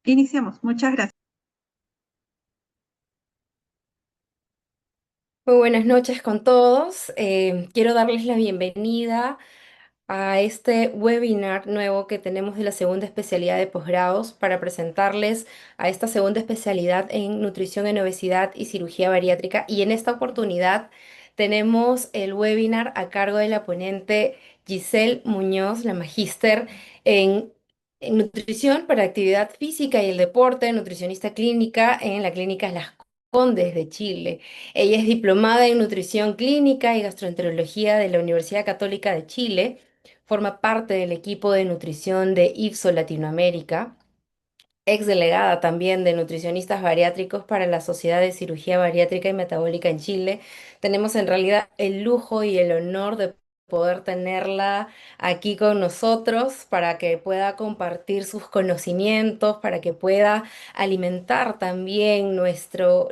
Iniciamos. Muchas gracias. Muy buenas noches con todos. Quiero darles la bienvenida a este webinar nuevo que tenemos de la segunda especialidad de posgrados para presentarles a esta segunda especialidad en nutrición en obesidad y cirugía bariátrica. Y en esta oportunidad tenemos el webinar a cargo de la ponente Giselle Muñoz, la magíster en, en nutrición para actividad física y el deporte, nutricionista clínica en la Clínica Las Condes de Chile. Ella es diplomada en nutrición clínica y gastroenterología de la Universidad Católica de Chile. Forma parte del equipo de nutrición de IFSO Latinoamérica, ex delegada también de nutricionistas bariátricos para la Sociedad de Cirugía Bariátrica y Metabólica en Chile. Tenemos en realidad el lujo y el honor de poder tenerla aquí con nosotros para que pueda compartir sus conocimientos, para que pueda alimentar también nuestro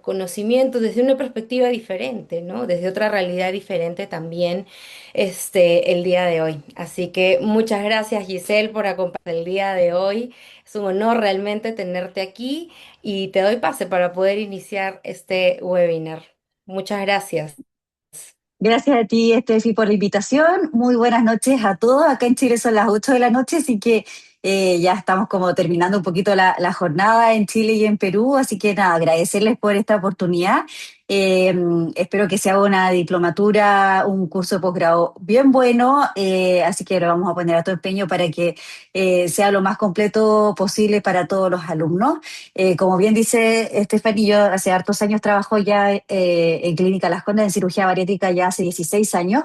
conocimiento desde una perspectiva diferente, ¿no? Desde otra realidad diferente también el día de hoy. Así que muchas gracias, Giselle, por acompañarnos el día de hoy. Es un honor realmente tenerte aquí y te doy pase para poder iniciar este webinar. Muchas gracias. Gracias a ti, Estefi, por la invitación. Muy buenas noches a todos. Acá en Chile son las 8 de la noche, así que ya estamos como terminando un poquito la jornada en Chile y en Perú. Así que nada, agradecerles por esta oportunidad. Eh, Espero que sea una diplomatura, un curso de posgrado bien bueno, así que lo vamos a poner a todo empeño para que sea lo más completo posible para todos los alumnos. Como bien dice Stephanie, yo hace hartos años trabajo ya en Clínica Las Condes en cirugía bariátrica ya hace 16 años.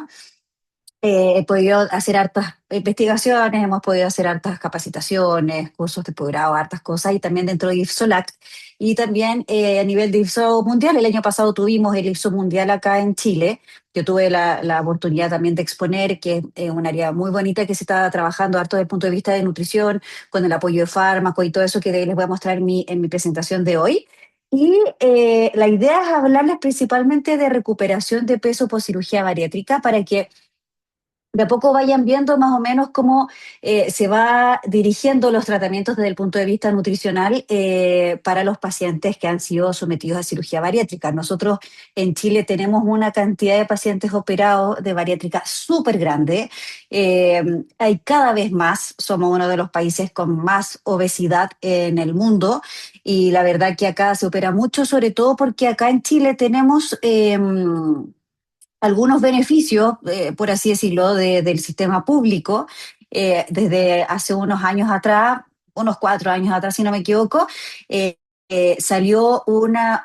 He podido hacer hartas investigaciones, hemos podido hacer hartas capacitaciones, cursos de posgrado, hartas cosas, y también dentro de IFSOLAC. Y también a nivel de IFSO Mundial, el año pasado tuvimos el IFSO Mundial acá en Chile. Yo tuve la oportunidad también de exponer, que es un área muy bonita que se está trabajando harto desde el punto de vista de nutrición, con el apoyo de fármacos y todo eso que les voy a mostrar en mi presentación de hoy. Y la idea es hablarles principalmente de recuperación de peso por cirugía bariátrica para que de a poco vayan viendo más o menos cómo se va dirigiendo los tratamientos desde el punto de vista nutricional para los pacientes que han sido sometidos a cirugía bariátrica. Nosotros en Chile tenemos una cantidad de pacientes operados de bariátrica súper grande. Hay cada vez más, somos uno de los países con más obesidad en el mundo, y la verdad que acá se opera mucho, sobre todo porque acá en Chile tenemos algunos beneficios, por así decirlo, del sistema público. Desde hace unos años atrás, unos 4 años atrás, si no me equivoco, salió una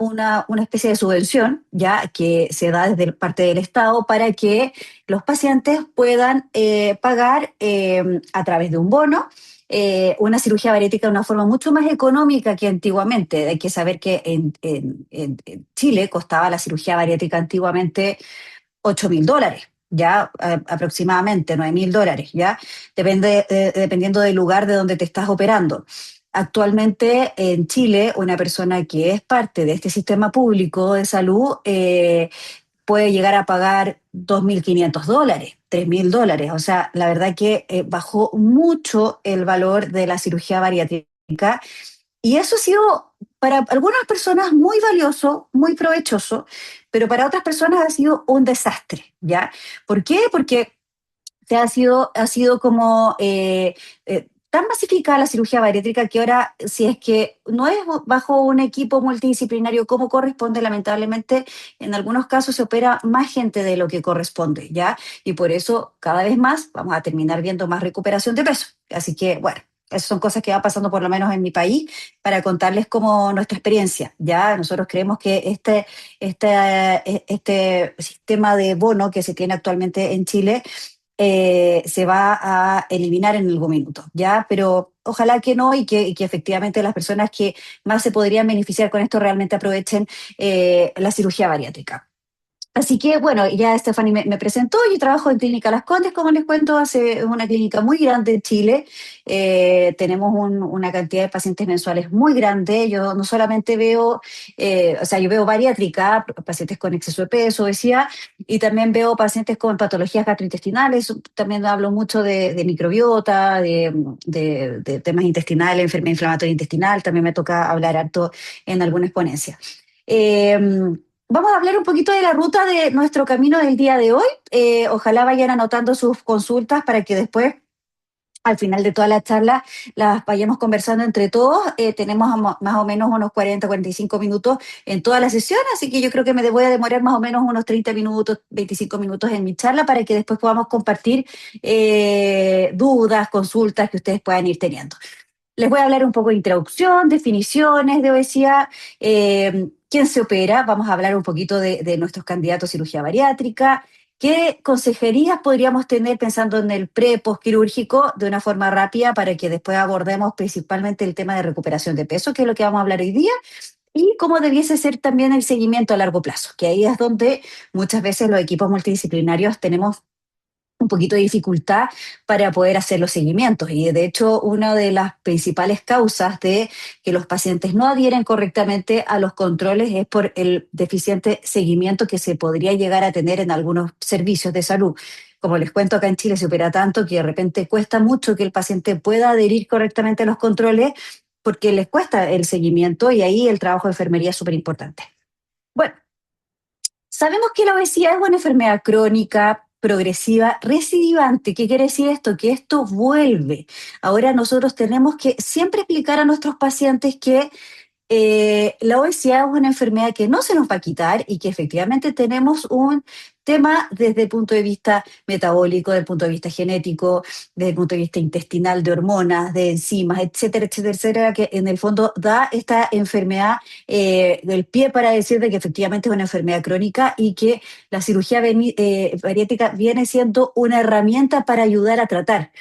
especie de subvención ya que se da desde parte del Estado para que los pacientes puedan pagar a través de un bono una cirugía bariátrica de una forma mucho más económica que antiguamente. Hay que saber que en Chile costaba la cirugía bariátrica antiguamente $8.000, ya aproximadamente $9.000, ya depende, dependiendo del lugar de donde te estás operando. Actualmente en Chile, una persona que es parte de este sistema público de salud puede llegar a pagar $2.500, $3.000. O sea, la verdad que bajó mucho el valor de la cirugía bariátrica, y eso ha sido para algunas personas muy valioso, muy provechoso, pero para otras personas ha sido un desastre, ¿ya? ¿Por qué? Porque ha sido como tan masificada la cirugía bariátrica que ahora, si es que no es bajo un equipo multidisciplinario como corresponde, lamentablemente en algunos casos se opera más gente de lo que corresponde, ¿ya? Y por eso cada vez más vamos a terminar viendo más recuperación de peso. Así que, bueno. Esas son cosas que van pasando por lo menos en mi país para contarles como nuestra experiencia. Ya nosotros creemos que este sistema de bono que se tiene actualmente en Chile se va a eliminar en algún minuto, ¿ya? Pero ojalá que no, y que efectivamente las personas que más se podrían beneficiar con esto realmente aprovechen la cirugía bariátrica. Así que, bueno, ya Stephanie me presentó, yo trabajo en Clínica Las Condes, como les cuento, es una clínica muy grande en Chile. Tenemos una cantidad de pacientes mensuales muy grande. Yo no solamente veo, o sea, yo veo bariátrica, pacientes con exceso de peso, obesidad, y también veo pacientes con patologías gastrointestinales. También hablo mucho de microbiota, de temas intestinales, enfermedad inflamatoria intestinal. También me toca hablar harto en algunas ponencias. Eh, Vamos a hablar un poquito de la ruta de nuestro camino del día de hoy. Ojalá vayan anotando sus consultas para que después, al final de toda la charla, las vayamos conversando entre todos. Tenemos más o menos unos 40, 45 minutos en toda la sesión, así que yo creo que me voy a demorar más o menos unos 30 minutos, 25 minutos en mi charla para que después podamos compartir dudas, consultas que ustedes puedan ir teniendo. Les voy a hablar un poco de introducción, definiciones de obesidad, quién se opera, vamos a hablar un poquito de nuestros candidatos a cirugía bariátrica, qué consejerías podríamos tener pensando en el pre-postquirúrgico de una forma rápida para que después abordemos principalmente el tema de recuperación de peso, que es lo que vamos a hablar hoy día, y cómo debiese ser también el seguimiento a largo plazo, que ahí es donde muchas veces los equipos multidisciplinarios tenemos un poquito de dificultad para poder hacer los seguimientos. Y de hecho, una de las principales causas de que los pacientes no adhieren correctamente a los controles es por el deficiente seguimiento que se podría llegar a tener en algunos servicios de salud. Como les cuento, acá en Chile se opera tanto que de repente cuesta mucho que el paciente pueda adherir correctamente a los controles porque les cuesta el seguimiento y ahí el trabajo de enfermería es súper importante. Bueno, sabemos que la obesidad es una enfermedad crónica, progresiva, recidivante. ¿Qué quiere decir esto? Que esto vuelve. Ahora nosotros tenemos que siempre explicar a nuestros pacientes que la obesidad es una enfermedad que no se nos va a quitar y que efectivamente tenemos un tema desde el punto de vista metabólico, desde el punto de vista genético, desde el punto de vista intestinal, de hormonas, de enzimas, etcétera, etcétera, etcétera, que en el fondo da esta enfermedad del pie para decir de que efectivamente es una enfermedad crónica y que la cirugía bariátrica viene siendo una herramienta para ayudar a tratar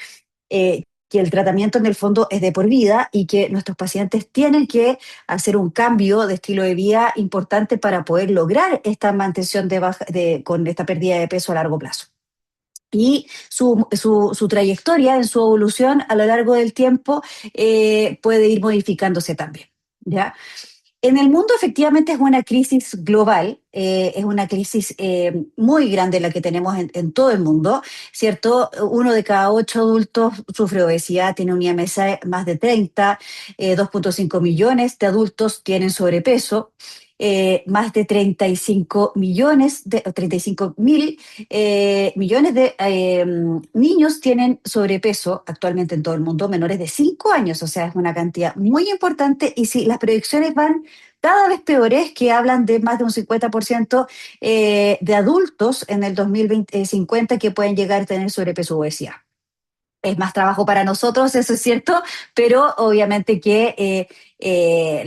que el tratamiento en el fondo es de por vida y que nuestros pacientes tienen que hacer un cambio de estilo de vida importante para poder lograr esta mantención con esta pérdida de peso a largo plazo. Y su trayectoria en su evolución a lo largo del tiempo puede ir modificándose también. ¿Ya? En el mundo efectivamente es una crisis global, es una crisis muy grande la que tenemos en todo el mundo, ¿cierto? Uno de cada 8 adultos sufre obesidad, tiene un IMC más de 30, 2,5 millones de adultos tienen sobrepeso, más de 35 millones, 35 mil millones de niños tienen sobrepeso actualmente en todo el mundo, menores de 5 años, o sea, es una cantidad muy importante y si las proyecciones van cada vez peores, que hablan de más de un 50% de adultos en el 2050 que pueden llegar a tener sobrepeso o obesidad. Es más trabajo para nosotros, eso es cierto, pero obviamente que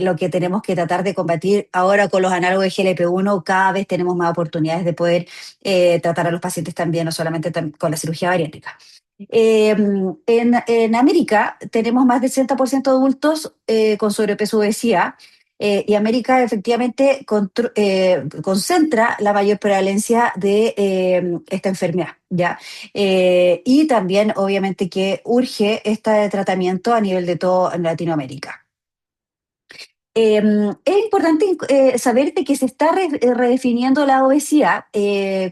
lo que tenemos que tratar de combatir ahora con los análogos de GLP-1, cada vez tenemos más oportunidades de poder tratar a los pacientes también, no solamente con la cirugía bariátrica. En América tenemos más del 60% de adultos con sobrepeso o obesidad, y América efectivamente concentra la mayor prevalencia de esta enfermedad, ¿ya? Y también, obviamente, que urge este tratamiento a nivel de todo Latinoamérica. Es importante saber de que se está redefiniendo la obesidad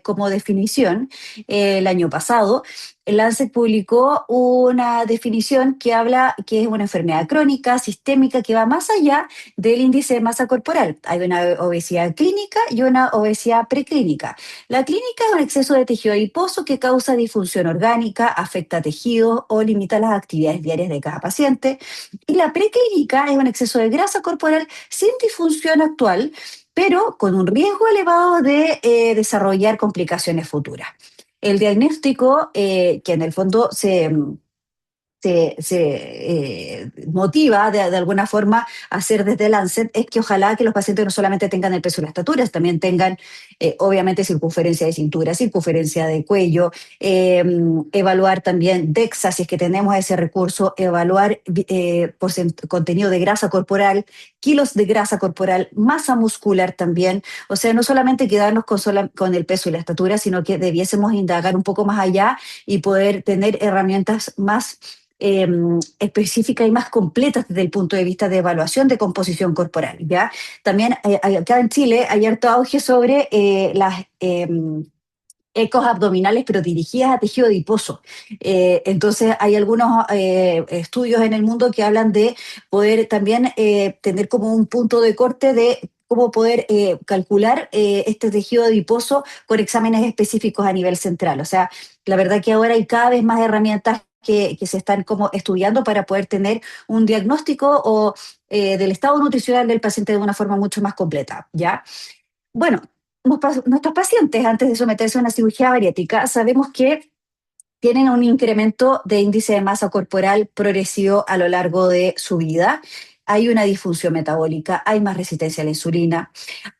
como definición. El año pasado, el Lancet publicó una definición que habla que es una enfermedad crónica, sistémica, que va más allá del índice de masa corporal. Hay una obesidad clínica y una obesidad preclínica. La clínica es un exceso de tejido adiposo que causa disfunción orgánica, afecta tejidos o limita las actividades diarias de cada paciente. Y la preclínica es un exceso de grasa corporal sin disfunción actual, pero con un riesgo elevado de desarrollar complicaciones futuras. El diagnóstico, que en el fondo motiva de alguna forma a hacer desde Lancet es que ojalá que los pacientes no solamente tengan el peso y la estatura, también tengan obviamente circunferencia de cintura, circunferencia de cuello, evaluar también DEXA si es que tenemos ese recurso, evaluar contenido de grasa corporal, kilos de grasa corporal, masa muscular también, o sea, no solamente quedarnos con el peso y la estatura, sino que debiésemos indagar un poco más allá y poder tener herramientas más eh, específicas y más completas desde el punto de vista de evaluación de composición corporal, ¿ya? También acá en Chile hay harto auge sobre las ecos abdominales, pero dirigidas a tejido adiposo. Entonces, hay algunos estudios en el mundo que hablan de poder también tener como un punto de corte de cómo poder calcular este tejido adiposo con exámenes específicos a nivel central. O sea, la verdad que ahora hay cada vez más herramientas que se están como estudiando para poder tener un diagnóstico o, del estado nutricional del paciente de una forma mucho más completa, ¿ya? Bueno, nuestros pacientes antes de someterse a una cirugía bariátrica sabemos que tienen un incremento de índice de masa corporal progresivo a lo largo de su vida. Hay una disfunción metabólica, hay más resistencia a la insulina,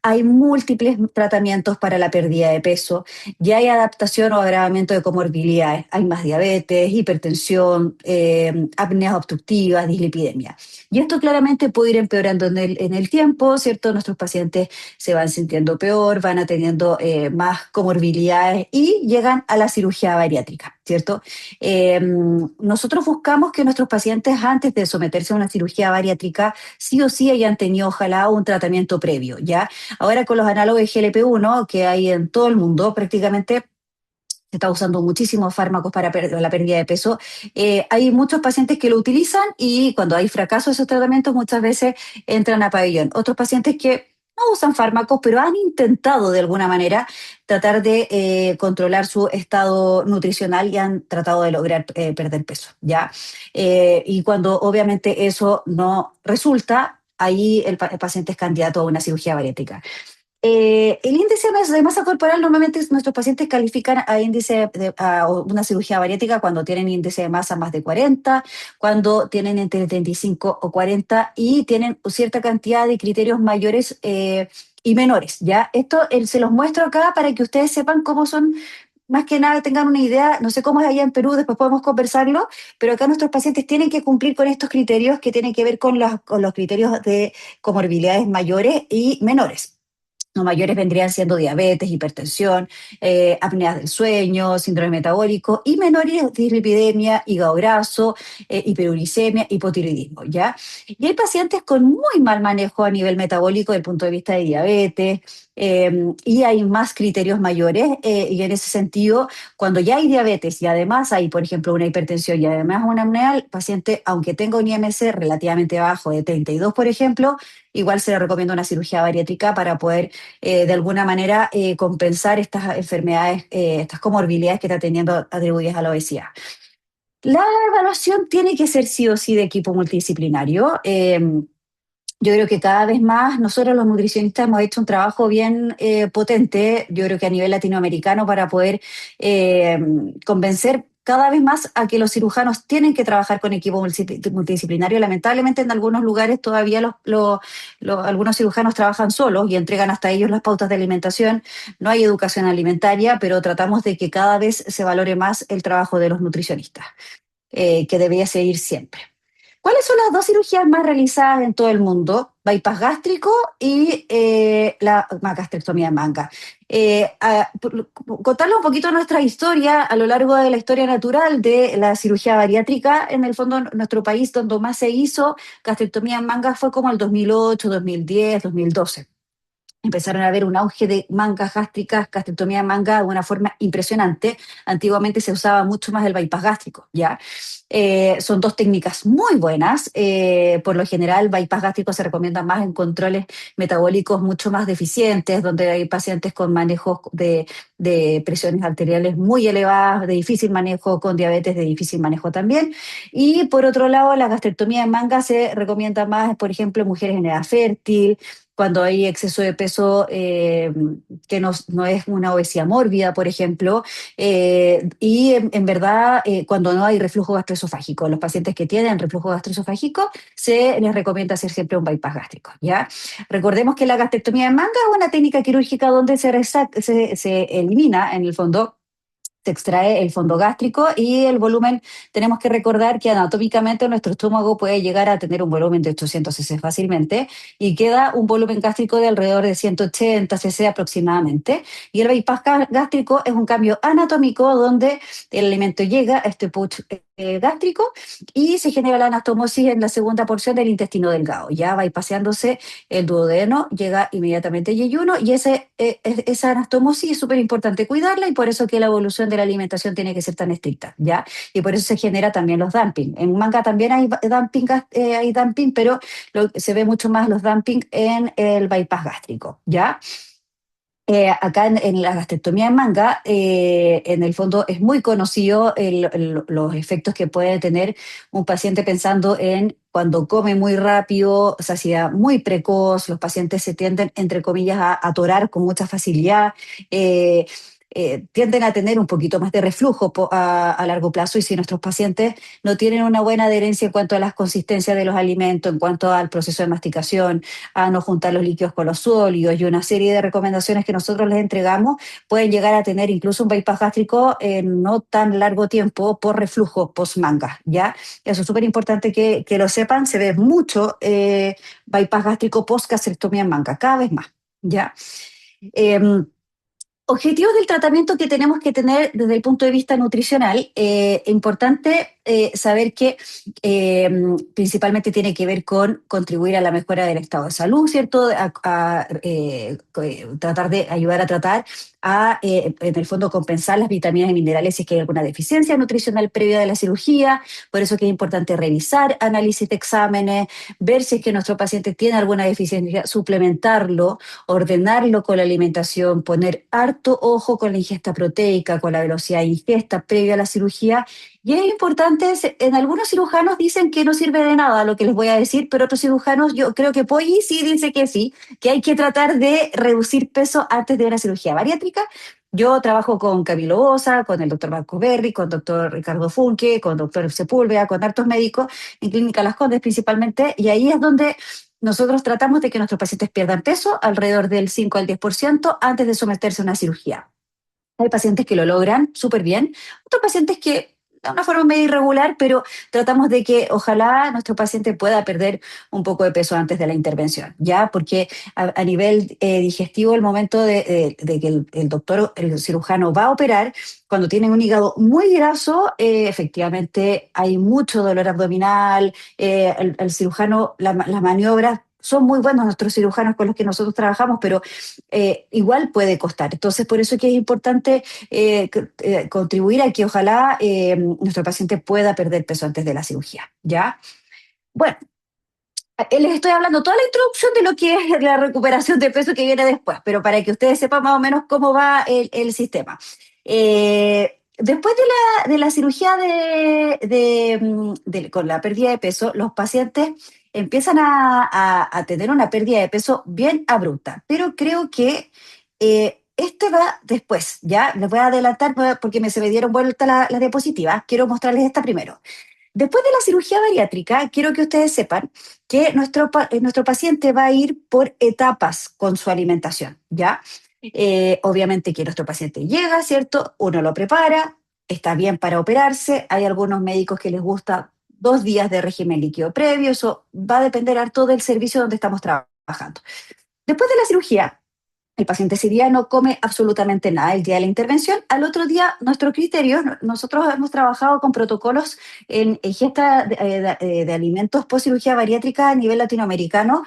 hay múltiples tratamientos para la pérdida de peso, ya hay adaptación o agravamiento de comorbilidades, hay más diabetes, hipertensión, apneas obstructivas, dislipidemia. Y esto claramente puede ir empeorando en el tiempo, ¿cierto? Nuestros pacientes se van sintiendo peor, van teniendo más comorbilidades y llegan a la cirugía bariátrica, ¿cierto? Nosotros buscamos que nuestros pacientes antes de someterse a una cirugía bariátrica sí o sí hayan tenido ojalá un tratamiento previo, ¿ya? Ahora con los análogos de GLP-1 que hay en todo el mundo, prácticamente se está usando muchísimos fármacos para la pérdida de peso. Hay muchos pacientes que lo utilizan y cuando hay fracaso de esos tratamientos muchas veces entran a pabellón. Otros pacientes que no usan fármacos, pero han intentado de alguna manera tratar de controlar su estado nutricional y han tratado de lograr perder peso, ¿ya? Y cuando obviamente eso no resulta, ahí el paciente es candidato a una cirugía bariátrica. El índice de masa corporal normalmente nuestros pacientes califican a a una cirugía bariátrica cuando tienen índice de masa más de 40, cuando tienen entre 35 o 40 y tienen cierta cantidad de criterios mayores y menores, ¿ya? Esto se los muestro acá para que ustedes sepan cómo son, más que nada tengan una idea, no sé cómo es allá en Perú, después podemos conversarlo, pero acá nuestros pacientes tienen que cumplir con estos criterios que tienen que ver con los criterios de comorbilidades mayores y menores. Los mayores vendrían siendo diabetes, hipertensión, apneas del sueño, síndrome metabólico, y menores dislipidemia, hígado graso, hiperuricemia, hipotiroidismo, ¿ya? Y hay pacientes con muy mal manejo a nivel metabólico desde el punto de vista de diabetes, y hay más criterios mayores, y en ese sentido, cuando ya hay diabetes y además hay, por ejemplo, una hipertensión y además una apnea, el paciente, aunque tenga un IMC relativamente bajo de 32, por ejemplo, igual se le recomienda una cirugía bariátrica para poder de alguna manera compensar estas enfermedades, estas comorbilidades que está teniendo atribuidas a la obesidad. La evaluación tiene que ser sí o sí de equipo multidisciplinario. Yo creo que cada vez más nosotros los nutricionistas hemos hecho un trabajo bien potente, yo creo que a nivel latinoamericano, para poder eh, convencer cada vez más a que los cirujanos tienen que trabajar con equipo multidisciplinario. Lamentablemente en algunos lugares todavía algunos cirujanos trabajan solos y entregan hasta ellos las pautas de alimentación. No hay educación alimentaria, pero tratamos de que cada vez se valore más el trabajo de los nutricionistas, que debería seguir siempre. ¿Cuáles son las dos cirugías más realizadas en todo el mundo? Bypass gástrico y la gastrectomía de manga. Contarles un poquito nuestra historia a lo largo de la historia natural de la cirugía bariátrica. En el fondo, nuestro país donde más se hizo gastrectomía en manga fue como el 2008, 2010, 2012. Empezaron a haber un auge de mangas gástricas, gastrectomía de manga de una forma impresionante. Antiguamente se usaba mucho más el bypass gástrico, ¿ya? Son dos técnicas muy buenas. Por lo general, bypass gástrico se recomienda más en controles metabólicos mucho más deficientes, donde hay pacientes con manejos de presiones arteriales muy elevadas, de difícil manejo, con diabetes de difícil manejo también. Y por otro lado, la gastrectomía de manga se recomienda más, por ejemplo, en mujeres en edad fértil, cuando hay exceso de peso que no es una obesidad mórbida, por ejemplo, y en verdad cuando no hay reflujo gastroesofágico. Los pacientes que tienen reflujo gastroesofágico se les recomienda hacer siempre un bypass gástrico, ¿ya? Recordemos que la gastrectomía en manga es una técnica quirúrgica donde se elimina en el fondo, se extrae el fondo gástrico y el volumen, tenemos que recordar que anatómicamente nuestro estómago puede llegar a tener un volumen de 800 cc fácilmente y queda un volumen gástrico de alrededor de 180 cc aproximadamente. Y el bypass gástrico es un cambio anatómico donde el alimento llega a este pouch gástrico y se genera la anastomosis en la segunda porción del intestino delgado. Ya va paseándose el duodeno, llega inmediatamente el yeyuno y esa anastomosis es súper importante cuidarla y por eso que la evolución de la alimentación tiene que ser tan estricta, ¿ya? Y por eso se genera también los dumping. En manga también hay dumping, pero se ve mucho más los dumping en el bypass gástrico, ¿ya? Acá en la gastrectomía en manga, en el fondo es muy conocido los efectos que puede tener un paciente pensando en cuando come muy rápido, saciedad muy precoz, los pacientes se tienden, entre comillas, a atorar con mucha facilidad. eh, Tienden a tener un poquito más de reflujo a largo plazo y si nuestros pacientes no tienen una buena adherencia en cuanto a las consistencias de los alimentos, en cuanto al proceso de masticación, a no juntar los líquidos con los sólidos y una serie de recomendaciones que nosotros les entregamos, pueden llegar a tener incluso un bypass gástrico en no tan largo tiempo por reflujo post-manga, ¿ya? Eso es súper importante que lo sepan, se ve mucho bypass gástrico post-gastrectomía en manga, cada vez más, ¿ya? Eh, Objetivos del tratamiento que tenemos que tener desde el punto de vista nutricional, importante saber que principalmente tiene que ver con contribuir a la mejora del estado de salud, ¿cierto? Tratar de ayudar a tratar en el fondo, compensar las vitaminas y minerales si es que hay alguna deficiencia nutricional previa de la cirugía. Por eso que es importante revisar análisis de exámenes, ver si es que nuestro paciente tiene alguna deficiencia, suplementarlo, ordenarlo con la alimentación, poner harto ojo con la ingesta proteica, con la velocidad de ingesta previa a la cirugía. Y es importante, en algunos cirujanos dicen que no sirve de nada lo que les voy a decir, pero otros cirujanos, yo creo que Poggi sí dice que sí, que hay que tratar de reducir peso antes de una cirugía bariátrica. Yo trabajo con Camilo Bosa, con el doctor Marco Berri, con el doctor Ricardo Funke, con el doctor Sepúlveda, con hartos médicos, en Clínica Las Condes principalmente, y ahí es donde nosotros tratamos de que nuestros pacientes pierdan peso alrededor del 5 al 10% antes de someterse a una cirugía. Hay pacientes que lo logran súper bien, otros pacientes que de una forma medio irregular, pero tratamos de que ojalá nuestro paciente pueda perder un poco de peso antes de la intervención, ¿ya? Porque a nivel digestivo, el momento de que el doctor, el cirujano va a operar, cuando tienen un hígado muy graso, efectivamente hay mucho dolor abdominal, el cirujano, las maniobras son muy buenos nuestros cirujanos con los que nosotros trabajamos, pero igual puede costar. Entonces, por eso es que es importante contribuir a que ojalá nuestro paciente pueda perder peso antes de la cirugía, ¿ya? Bueno, les estoy hablando toda la introducción de lo que es la recuperación de peso que viene después, pero para que ustedes sepan más o menos cómo va el sistema. Después de la cirugía con la pérdida de peso, los pacientes empiezan a tener una pérdida de peso bien abrupta, pero creo que este va después, ¿ya? Les voy a adelantar porque se me dieron vuelta las diapositivas. Quiero mostrarles esta primero. Después de la cirugía bariátrica, quiero que ustedes sepan que nuestro paciente va a ir por etapas con su alimentación, ¿ya? Obviamente que nuestro paciente llega, ¿cierto? Uno lo prepara, está bien para operarse. Hay algunos médicos que les gusta 2 días de régimen líquido previo, eso va a depender harto del servicio donde estamos trabajando. Después de la cirugía, el paciente ese día no come absolutamente nada el día de la intervención. Al otro día, nuestro criterio, nosotros hemos trabajado con protocolos en ingesta de alimentos post cirugía bariátrica a nivel latinoamericano.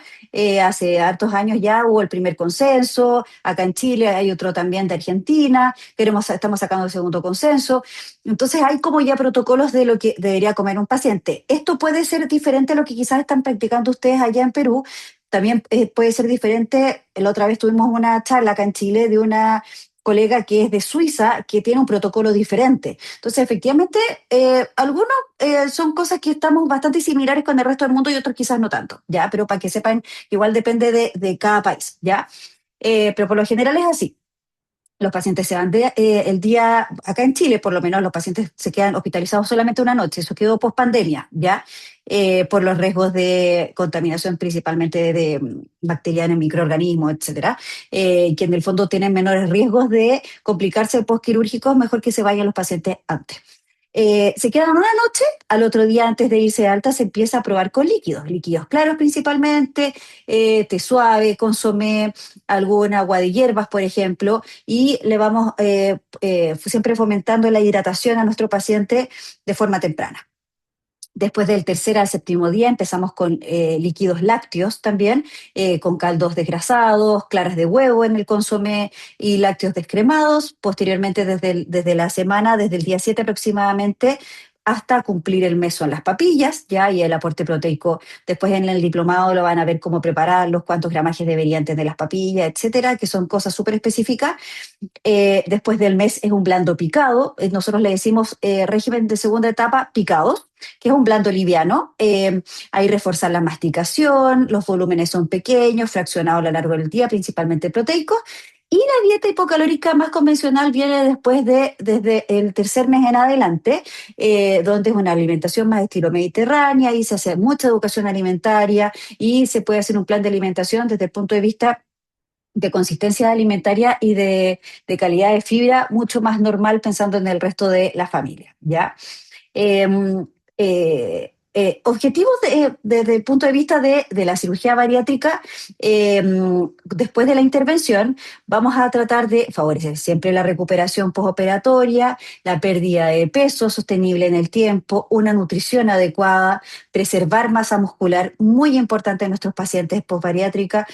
Hace hartos años ya hubo el primer consenso, acá en Chile hay otro también de Argentina, estamos sacando el segundo consenso. Entonces hay como ya protocolos de lo que debería comer un paciente. Esto puede ser diferente a lo que quizás están practicando ustedes allá en Perú. También puede ser diferente. La otra vez tuvimos una charla acá en Chile de una colega que es de Suiza, que tiene un protocolo diferente. Entonces, efectivamente, algunos son cosas que estamos bastante similares con el resto del mundo y otros quizás no tanto, ¿ya? Pero para que sepan, igual depende de cada país, ¿ya? Pero por lo general es así. Los pacientes se van el día, acá en Chile por lo menos, los pacientes se quedan hospitalizados solamente una noche, eso quedó post pandemia, ¿ya? Por los riesgos de contaminación principalmente de bacterianos, microorganismos, etcétera, que en el fondo tienen menores riesgos de complicarse postquirúrgicos, mejor que se vayan los pacientes antes. Se quedan una noche, al otro día antes de irse de alta se empieza a probar con líquidos, líquidos claros principalmente, té suave, consomé, algún agua de hierbas, por ejemplo, y le vamos siempre fomentando la hidratación a nuestro paciente de forma temprana. Después del tercer al séptimo día empezamos con líquidos lácteos también, con caldos desgrasados, claras de huevo en el consomé y lácteos descremados. Posteriormente, desde la semana, desde el día 7 aproximadamente, hasta cumplir el mes son las papillas, ya, y el aporte proteico. Después en el diplomado lo van a ver cómo prepararlos, cuántos gramajes deberían tener las papillas, etcétera, que son cosas súper específicas. Después del mes es un blando picado. Nosotros le decimos régimen de segunda etapa picados, que es un blando liviano. Ahí reforzar la masticación, los volúmenes son pequeños, fraccionados a lo largo del día, principalmente proteicos. Y la dieta hipocalórica más convencional viene desde el tercer mes en adelante, donde es una alimentación más estilo mediterránea y se hace mucha educación alimentaria y se puede hacer un plan de alimentación desde el punto de vista de consistencia alimentaria y de calidad de fibra mucho más normal pensando en el resto de la familia, ¿ya? Eh, Objetivos desde el punto de vista de la cirugía bariátrica, eh, después de la intervención, vamos a tratar de favorecer siempre la recuperación postoperatoria, la pérdida de peso sostenible en el tiempo, una nutrición adecuada, preservar masa muscular, muy importante en nuestros pacientes postbariátrica,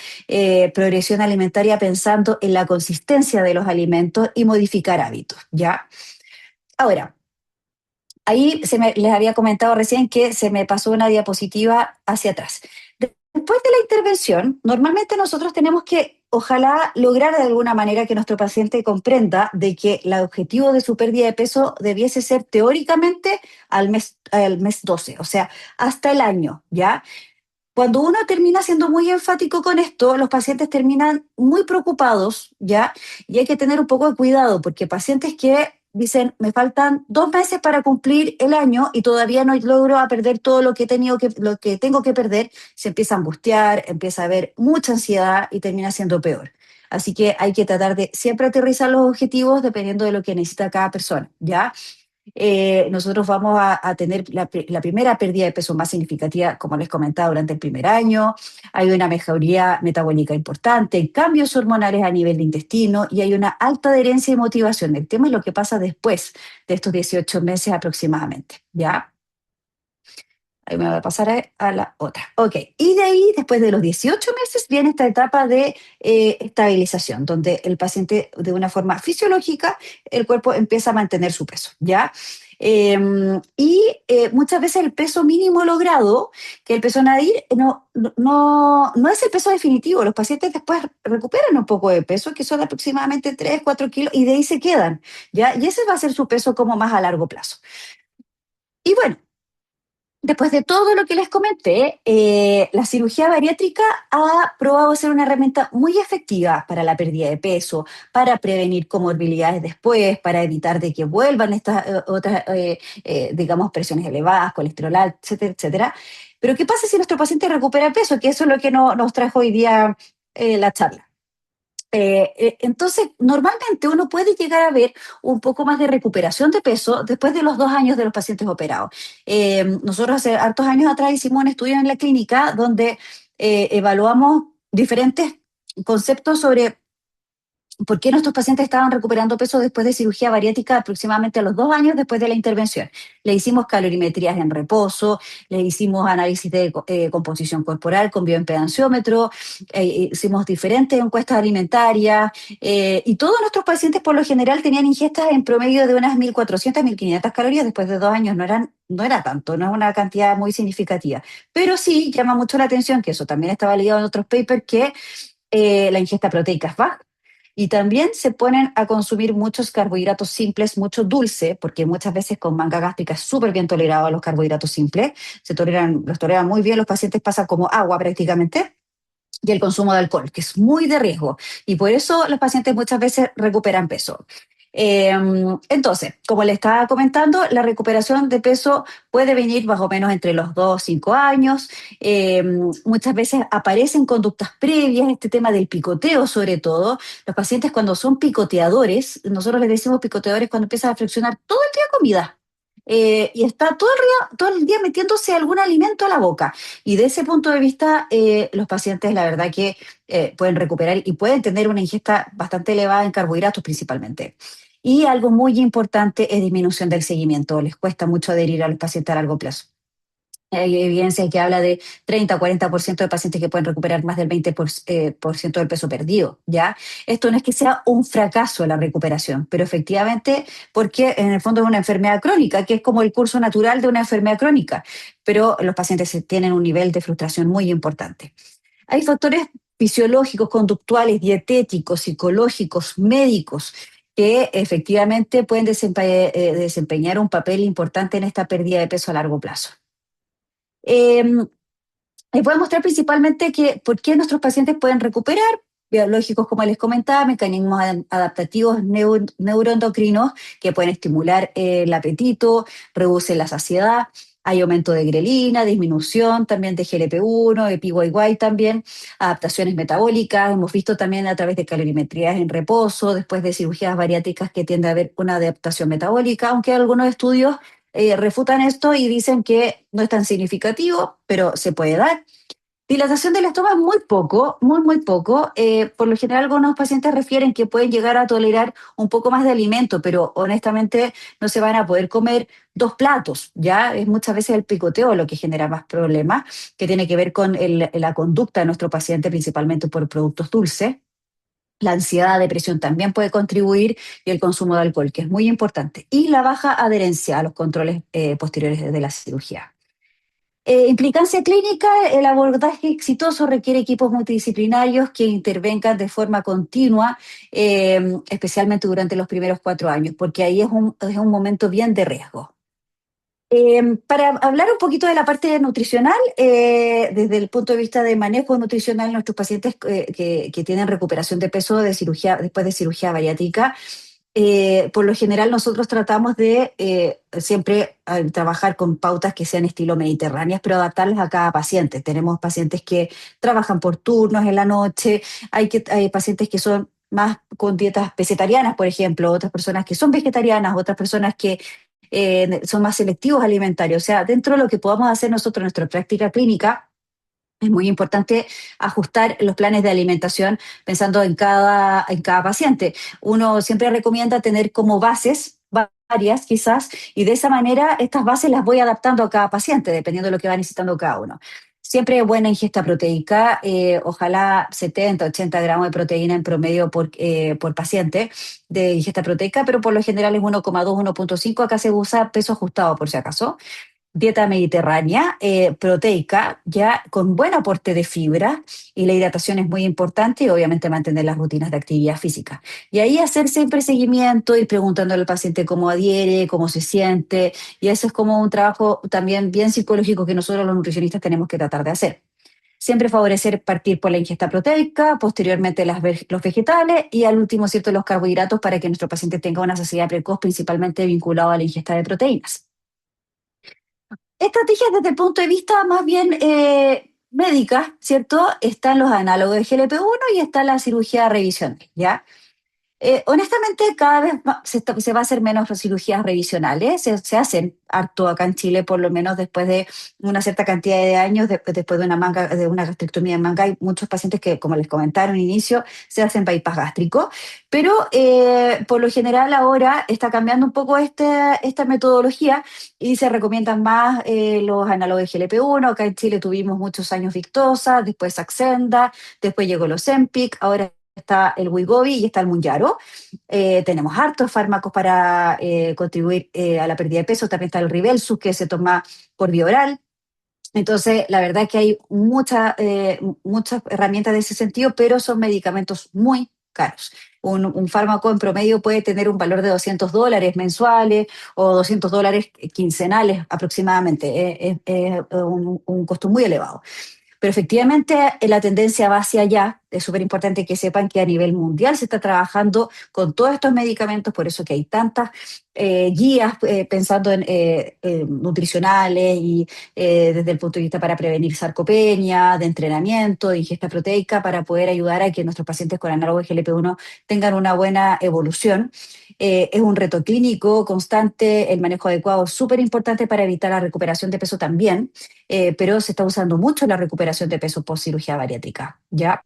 progresión alimentaria pensando en la consistencia de los alimentos y modificar hábitos, ¿ya? Ahora, ahí les había comentado recién que se me pasó una diapositiva hacia atrás. Después de la intervención, normalmente nosotros tenemos que, ojalá, lograr de alguna manera que nuestro paciente comprenda de que el objetivo de su pérdida de peso debiese ser teóricamente al mes 12, o sea, hasta el año, ¿ya? Cuando uno termina siendo muy enfático con esto, los pacientes terminan muy preocupados, ¿ya? Y hay que tener un poco de cuidado, porque pacientes que dicen, me faltan 2 meses para cumplir el año y todavía no logro a perder todo lo que tengo que perder, se empieza a angustiar, empieza a haber mucha ansiedad y termina siendo peor. Así que hay que tratar de siempre aterrizar los objetivos dependiendo de lo que necesita cada persona, ¿ya? Nosotros vamos a tener la primera pérdida de peso más significativa, como les comentaba, durante el primer año. Hay una mejoría metabólica importante, cambios hormonales a nivel de intestino y hay una alta adherencia y motivación. El tema es lo que pasa después de estos 18 meses aproximadamente, ¿ya? Ahí me voy a pasar a la otra. Ok, y de ahí, después de los 18 meses, viene esta etapa de estabilización, donde el paciente, de una forma fisiológica, el cuerpo empieza a mantener su peso, ¿ya? Muchas veces el peso mínimo logrado, que el peso nadir, no es el peso definitivo. Los pacientes después recuperan un poco de peso, que son aproximadamente 3 4 kilos, y de ahí se quedan, ¿ya? Y ese va a ser su peso como más a largo plazo. Y bueno, después de todo lo que les comenté, la cirugía bariátrica ha probado ser una herramienta muy efectiva para la pérdida de peso, para prevenir comorbilidades después, para evitar de que vuelvan estas otras, digamos, presiones elevadas, colesterol alto, etcétera, etcétera. Pero ¿qué pasa si nuestro paciente recupera peso? Que eso es lo que nos trajo hoy día la charla. Entonces, normalmente uno puede llegar a ver un poco más de recuperación de peso después de los 2 años de los pacientes operados. Nosotros hace hartos años atrás hicimos un estudio en la clínica donde evaluamos diferentes conceptos sobre ¿por qué nuestros pacientes estaban recuperando peso después de cirugía bariátrica aproximadamente a los 2 años después de la intervención? Le hicimos calorimetrías en reposo, le hicimos análisis de composición corporal con bioimpedanciómetro, hicimos diferentes encuestas alimentarias y todos nuestros pacientes por lo general tenían ingestas en promedio de unas 1.400, 1.500 calorías después de 2 años. No era tanto, no es una cantidad muy significativa, pero sí llama mucho la atención, que eso también estaba ligado en otros papers, que la ingesta proteica es baja Y también se ponen a consumir muchos carbohidratos simples, mucho dulce, porque muchas veces con manga gástrica es súper bien tolerado a los carbohidratos simples, los toleran muy bien, los pacientes pasan como agua prácticamente, y el consumo de alcohol, que es muy de riesgo. Y por eso los pacientes muchas veces recuperan peso. Eh, entonces, como le estaba comentando, la recuperación de peso puede venir más o menos entre los 2 o 5 años. Eh, Muchas veces aparecen conductas previas, este tema del picoteo sobre todo. Los pacientes cuando son picoteadores, nosotros les decimos picoteadores cuando empiezan a flexionar todo el día comida. Y está todo el día metiéndose algún alimento a la boca. Y de ese punto de vista, los pacientes, la verdad que pueden recuperar y pueden tener una ingesta bastante elevada en carbohidratos principalmente. Y algo muy importante es disminución del seguimiento. Les cuesta mucho adherir a los pacientes a largo plazo. Hay evidencia que habla de 30 o 40% de pacientes que pueden recuperar más del 20% del peso perdido, ¿ya? Esto no es que sea un fracaso la recuperación, pero efectivamente, porque en el fondo es una enfermedad crónica, que es como el curso natural de una enfermedad crónica, pero los pacientes tienen un nivel de frustración muy importante. Hay factores fisiológicos, conductuales, dietéticos, psicológicos, médicos, que efectivamente pueden desempeñar un papel importante en esta pérdida de peso a largo plazo. Eh, Les voy a mostrar principalmente que por qué nuestros pacientes pueden recuperar biológicos, como les comentaba, mecanismos adaptativos neuroendocrinos que pueden estimular el apetito, reducen la saciedad, hay aumento de grelina, disminución también de GLP-1, de PYY también, adaptaciones metabólicas, hemos visto también a través de calorimetrías en reposo, después de cirugías bariátricas que tiende a haber una adaptación metabólica, aunque algunos estudios refutan esto y dicen que no es tan significativo, pero se puede dar. Dilatación del estómago muy poco, muy poco. Por lo general, algunos pacientes refieren que pueden llegar a tolerar un poco más de alimento, pero honestamente no se van a poder comer 2 platos, ¿ya? Es muchas veces el picoteo lo que genera más problemas, que tiene que ver con la conducta de nuestro paciente, principalmente por productos dulces. La ansiedad, depresión también puede contribuir y el consumo de alcohol, que es muy importante. Y la baja adherencia a los controles posteriores de la cirugía. Implicancia clínica, el abordaje exitoso requiere equipos multidisciplinarios que intervengan de forma continua, especialmente durante los primeros 4 años, porque ahí es un momento bien de riesgo. Para hablar un poquito de la parte nutricional, desde el punto de vista de manejo nutricional, nuestros pacientes que tienen recuperación de peso de cirugía, después de cirugía bariátrica, por lo general nosotros tratamos de siempre trabajar con pautas que sean estilo mediterráneas, pero adaptarlas a cada paciente. Tenemos pacientes que trabajan por turnos en la noche, hay pacientes que son más con dietas vegetarianas, por ejemplo, otras personas que son vegetarianas, otras personas que son más selectivos alimentarios. O sea, dentro de lo que podamos hacer nosotros en nuestra práctica clínica, es muy importante ajustar los planes de alimentación pensando en cada paciente. Uno siempre recomienda tener como bases varias quizás, y de esa manera estas bases las voy adaptando a cada paciente, dependiendo de lo que va necesitando cada uno. Siempre buena ingesta proteica, ojalá 70, 80 gramos de proteína en promedio por paciente de ingesta proteica, pero por lo general es 1,2, 1,5. Acá se usa peso ajustado por si acaso. Dieta mediterránea, proteica, ya con buen aporte de fibra, y la hidratación es muy importante y obviamente mantener las rutinas de actividad física. Y ahí hacer siempre seguimiento, ir preguntándole al paciente cómo adhiere, cómo se siente, y eso es como un trabajo también bien psicológico que nosotros los nutricionistas tenemos que tratar de hacer. Siempre favorecer partir por la ingesta proteica, posteriormente los vegetales y al último, ¿cierto?, los carbohidratos para que nuestro paciente tenga una saciedad precoz, principalmente vinculado a la ingesta de proteínas. Estrategias desde el punto de vista más bien médicas, ¿cierto? Están los análogos de GLP-1 y está la cirugía revisional, ¿ya? Honestamente, cada vez se va a hacer menos cirugías revisionales, se hacen harto acá en Chile, por lo menos después de una cierta cantidad de años, después de una gastrectomía de manga, hay muchos pacientes que, como les comentaba en un inicio, se hacen bypass gástrico, pero por lo general ahora está cambiando un poco esta metodología y se recomiendan más los análogos de GLP-1. Acá en Chile tuvimos muchos años Victoza, después Saxenda, después llegó los Ozempic, ahora está el Wegovy y está el Mounjaro. Tenemos hartos fármacos para contribuir a la pérdida de peso. También está el Ribelsus, que se toma por vía oral. Entonces, la verdad es que hay muchas herramientas de ese sentido, pero son medicamentos muy caros. Un fármaco en promedio puede tener un valor de $200 mensuales o $200 quincenales aproximadamente. Es un costo muy elevado. Pero efectivamente la tendencia va hacia allá. Es súper importante que sepan que a nivel mundial se está trabajando con todos estos medicamentos, por eso que hay tantas guías pensando en nutricionales y desde el punto de vista para prevenir sarcopenia, de entrenamiento, de ingesta proteica, para poder ayudar a que nuestros pacientes con análogo de GLP-1 tengan una buena evolución. Es un reto clínico constante, el manejo adecuado es súper importante para evitar la recuperación de peso también, pero se está usando mucho la recuperación de peso post cirugía bariátrica, ¿ya?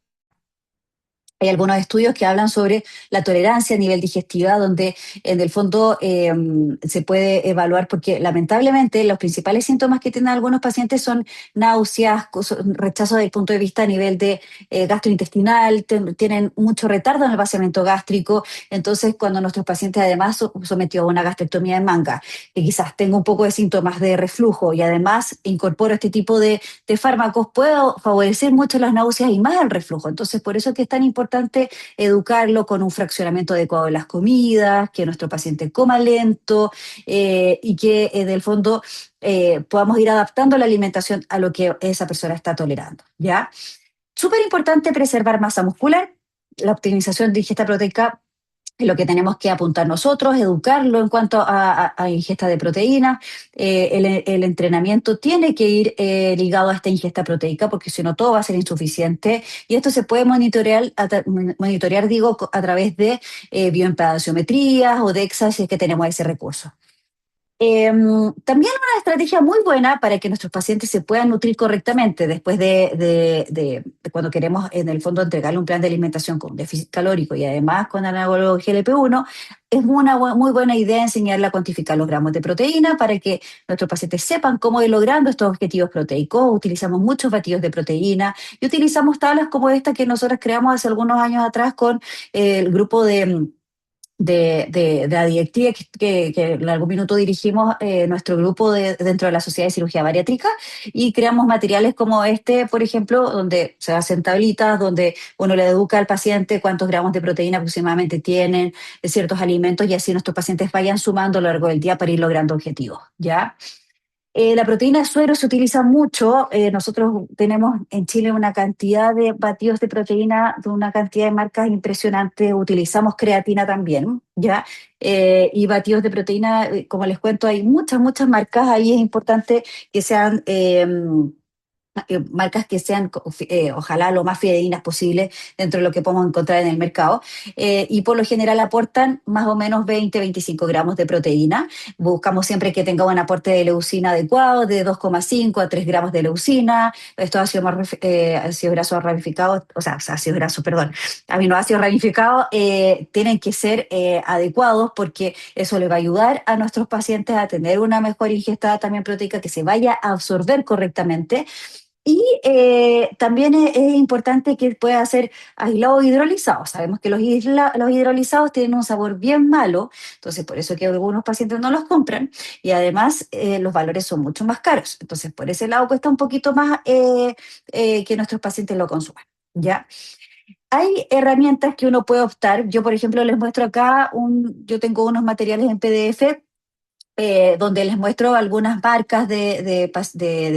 Hay algunos estudios que hablan sobre la tolerancia a nivel digestiva, donde en el fondo se puede evaluar, porque lamentablemente los principales síntomas que tienen algunos pacientes son náuseas, rechazo desde el punto de vista a nivel de gastrointestinal, tienen mucho retardo en el vaciamiento gástrico. Entonces, cuando nuestros pacientes además son sometidos a una gastrectomía de manga, que quizás tenga un poco de síntomas de reflujo y además incorporo este tipo de fármacos, puedo favorecer mucho las náuseas y más el reflujo. Entonces, por eso es que es tan importante educarlo con un fraccionamiento adecuado de las comidas, que nuestro paciente coma lento y que del fondo podamos ir adaptando la alimentación a lo que esa persona está tolerando, ¿ya? Súper importante preservar masa muscular. La optimización de ingesta proteica es lo que tenemos que apuntar nosotros, educarlo en cuanto a ingesta de proteína. El entrenamiento tiene que ir ligado a esta ingesta proteica porque si no todo va a ser insuficiente y esto se puede monitorear digo, a través de bioimpedanciometrías o DEXA si es que tenemos ese recurso. También una estrategia muy buena para que nuestros pacientes se puedan nutrir correctamente después de cuando queremos en el fondo entregarle un plan de alimentación con déficit calórico y además con análogo GLP-1, es una muy buena idea enseñarle a cuantificar los gramos de proteína para que nuestros pacientes sepan cómo ir logrando estos objetivos proteicos. Utilizamos muchos batidos de proteína y utilizamos tablas como esta que nosotros creamos hace algunos años atrás con el grupo de Adiactive, que en algún minuto dirigimos nuestro grupo dentro de la Sociedad de Cirugía Bariátrica y creamos materiales como este, por ejemplo, donde se hacen tablitas, donde uno le educa al paciente cuántos gramos de proteína aproximadamente tienen ciertos alimentos y así nuestros pacientes vayan sumando a lo largo del día para ir logrando objetivos, ¿ya? La proteína de suero se utiliza mucho. Nosotros tenemos en Chile una cantidad de batidos de proteína de una cantidad de marcas impresionante. Utilizamos creatina también, ¿ya? Y batidos de proteína, como les cuento, hay muchas marcas. Ahí es importante que sean marcas que sean, ojalá, lo más fidedignas posible dentro de lo que podemos encontrar en el mercado. Y por lo general aportan más o menos 20-25 gramos de proteína. Buscamos siempre que tenga un aporte de leucina adecuado, de 2,5 a 3 gramos de leucina. Estos ácidos grasos ramificados, o sea, ácidos grasos, perdón, aminoácidos ramificados, tienen que ser adecuados porque eso le va a ayudar a nuestros pacientes a tener una mejor ingesta también proteica que se vaya a absorber correctamente y también es importante que pueda ser aislado o hidrolizado. Sabemos que los hidrolizados tienen un sabor bien malo, entonces por eso que algunos pacientes no los compran y además los valores son mucho más caros. Entonces por ese lado cuesta un poquito más que nuestros pacientes lo consuman. ¿Ya? Hay herramientas que uno puede optar. Yo, por ejemplo, les muestro acá, yo tengo unos materiales en PDF donde les muestro algunas marcas de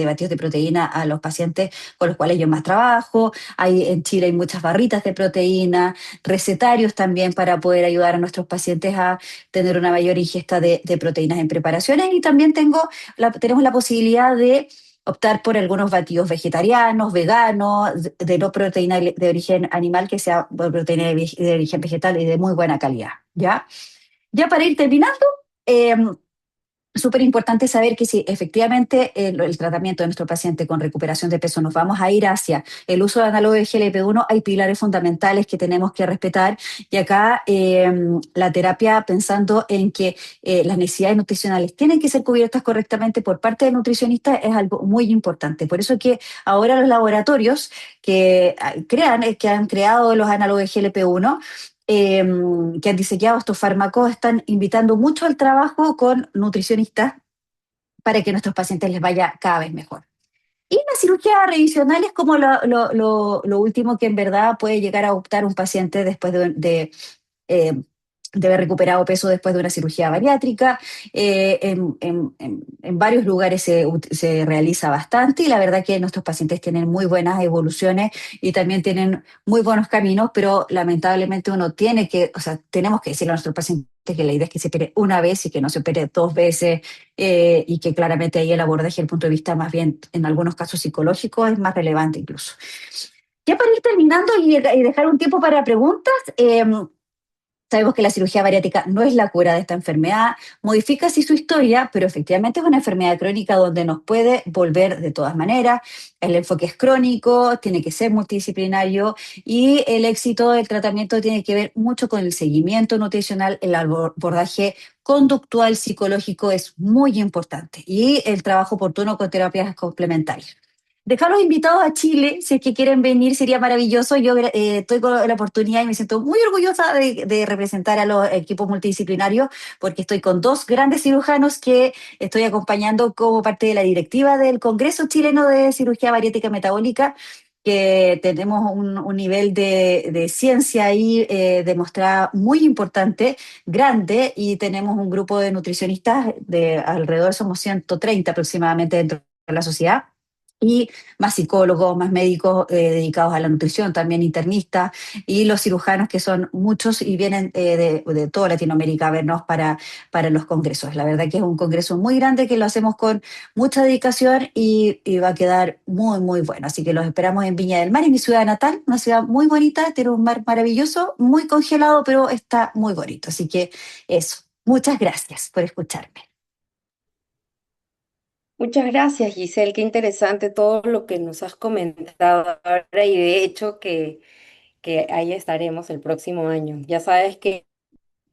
batidos de proteína a los pacientes con los cuales yo más trabajo. En Chile hay muchas barritas de proteína, recetarios también para poder ayudar a nuestros pacientes a tener una mayor ingesta de proteínas en preparaciones. Y también tenemos la posibilidad de optar por algunos batidos vegetarianos, veganos, de no proteína de origen animal, que sea proteína de origen vegetal y de muy buena calidad. ¿Ya? Ya para ir terminando, súper importante saber que si efectivamente el tratamiento de nuestro paciente con recuperación de peso nos vamos a ir hacia el uso de análogo de GLP-1, hay pilares fundamentales que tenemos que respetar y acá la terapia pensando en que las necesidades nutricionales tienen que ser cubiertas correctamente por parte del nutricionista es algo muy importante. Por eso que ahora los laboratorios que han creado los análogos de GLP-1 eh, que han diseñado estos fármacos están invitando mucho al trabajo con nutricionistas para que a nuestros pacientes les vaya cada vez mejor. Y la cirugía revisional es como lo último que en verdad puede llegar a optar un paciente después eh, de haber recuperado peso después de una cirugía bariátrica. En varios lugares se realiza bastante y la verdad que nuestros pacientes tienen muy buenas evoluciones y también tienen muy buenos caminos, pero lamentablemente uno tiene que, o sea, tenemos que decirle a nuestros pacientes que la idea es que se opere una vez y que no se opere dos veces, y que claramente ahí el abordaje desde el punto de vista más bien, en algunos casos psicológicos, es más relevante incluso. Ya para ir terminando y dejar un tiempo para preguntas, sabemos que la cirugía bariátrica no es la cura de esta enfermedad, modifica sí su historia, pero efectivamente es una enfermedad crónica donde nos puede volver de todas maneras. El enfoque es crónico, tiene que ser multidisciplinario y el éxito del tratamiento tiene que ver mucho con el seguimiento nutricional, el abordaje conductual psicológico es muy importante y el trabajo oportuno con terapias complementarias. Dejarlos invitados a Chile, si es que quieren venir, sería maravilloso. Yo estoy con la oportunidad y me siento muy orgullosa de representar a los equipos multidisciplinarios, porque estoy con dos grandes cirujanos que estoy acompañando como parte de la directiva del Congreso Chileno de Cirugía Bariátrica Metabólica, que tenemos un nivel de ciencia ahí demostrada muy importante, grande, y tenemos un grupo de nutricionistas de alrededor, somos 130 aproximadamente dentro de la sociedad y más psicólogos, más médicos dedicados a la nutrición, también internistas, y los cirujanos que son muchos y vienen de toda Latinoamérica a vernos para los congresos. La verdad que es un congreso muy grande que lo hacemos con mucha dedicación y va a quedar muy, muy bueno. Así que los esperamos en Viña del Mar, en mi ciudad natal, una ciudad muy bonita, tiene un mar maravilloso, muy congelado, pero está muy bonito. Así que eso, muchas gracias por escucharme. Muchas gracias, Giselle. Qué interesante todo lo que nos has comentado ahora y de hecho que ahí estaremos el próximo año. Ya sabes que,